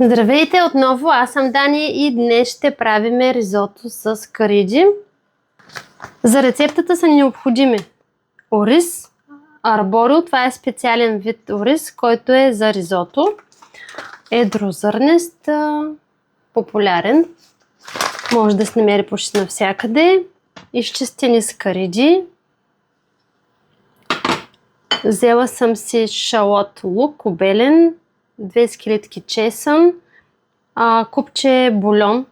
Здравейте отново, аз съм Дани и днес ще правим ризото с кариджи. За рецептата са ни необходими ориз, арборио, това е специален вид ориз, който е за ризото. Едрозърнест, популярен, може да се намери почти навсякъде. Изчистени с кариджи. Взела съм си шалот лук, обелен, 2 скелетки чесън, купче бульон,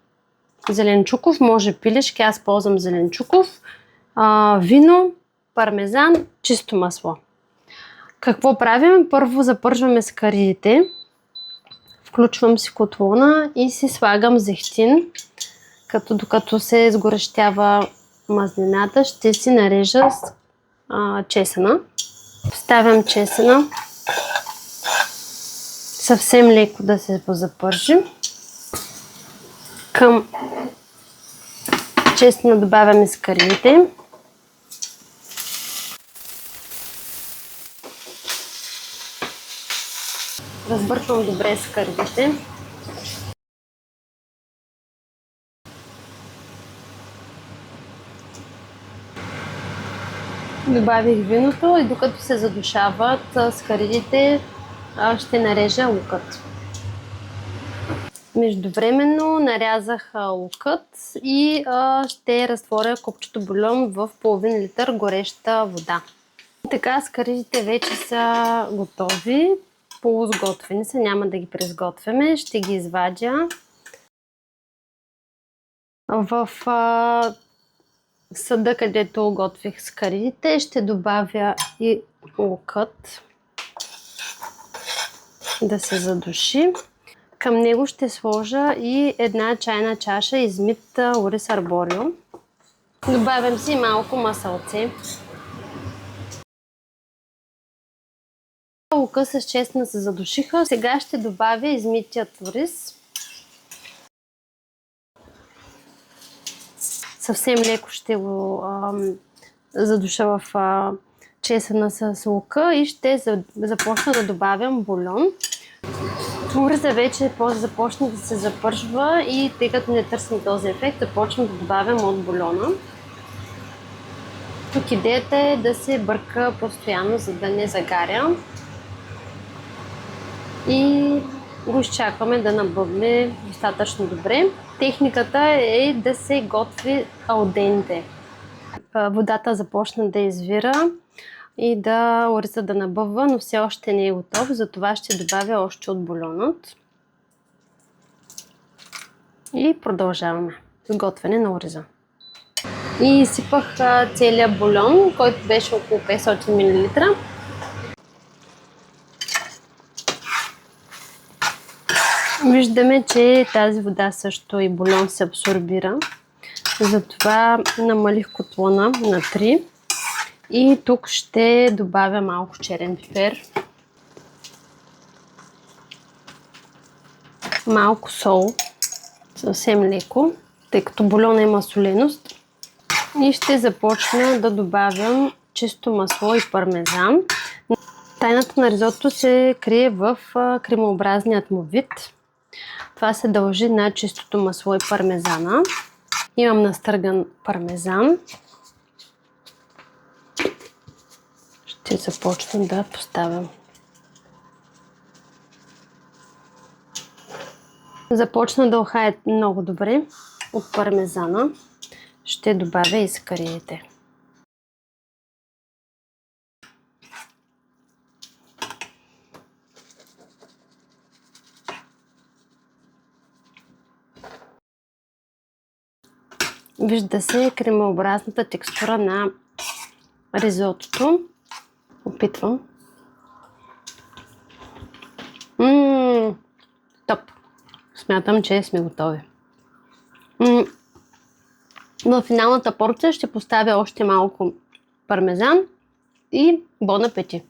зеленчуков, може пилешки, аз ползвам зеленчуков, вино, пармезан, чисто масло. Какво правим? Първо запържваме с каридите, включвам си котлона и си слагам зехтин, докато се сгорещява мазнината, ще си нарежа чесъна. Вставям чесъна, съвсем леко да се запържи. Към чесъна добавяме скаридите. Разбърквам добре скаридите. Добавих виното и докато се задушават скаридите, ще нарежа лукът. Междувременно нарязах лукът и ще разтворя купчето бульон в половин литър гореща вода. Така скаридите вече са готови, полусготвени са, няма да ги презготвяме, ще ги извадя. В съда, където готвих скаридите, ще добавя и лукът да се задуши. Към него ще сложа и една чайна чаша измит ориз арборио. Добавям си малко масълце. Лука с чесъна се задушиха. Сега ще добавя измитият ориз. Съвсем леко ще го задуша в чесъна с лука и ще започна да добавям бульон. Ориза вече започна да се запържва и тъй като не търсим този ефект, започвам да добавям от бульона. Тук идеята е да се бърка постоянно, за да не загаря. И го изчакваме да набъбне достатъчно добре. Техниката е да се готви алденте. Водата започна да извира и ориза да набъбва, но все още не е готов, затова ще добавя още от бульонът. И продължаваме с готвене на ориза. И изсипах целият бульон, който беше около 500 мл. Виждаме, че тази вода също и бульон се абсорбира. Затова намалих котлона на 3. И тук ще добавя малко черен пипер, малко сол, съвсем леко, тъй като бульона има соленост. И ще започна да добавям чисто масло и пармезан. Тайната на ризото се крие в кремообразният му вид. Това се дължи на чистото масло и пармезана. Имам настърган пармезан. Ще започна да поставям. Започна да ухае много добре от пармезана. Ще добавя и скаридите. Вижда се кремообразната текстура на ризотото. Опитвам. Топ! Смятам, че сме готови. В финалната порция ще поставя още малко пармезан и бон апети!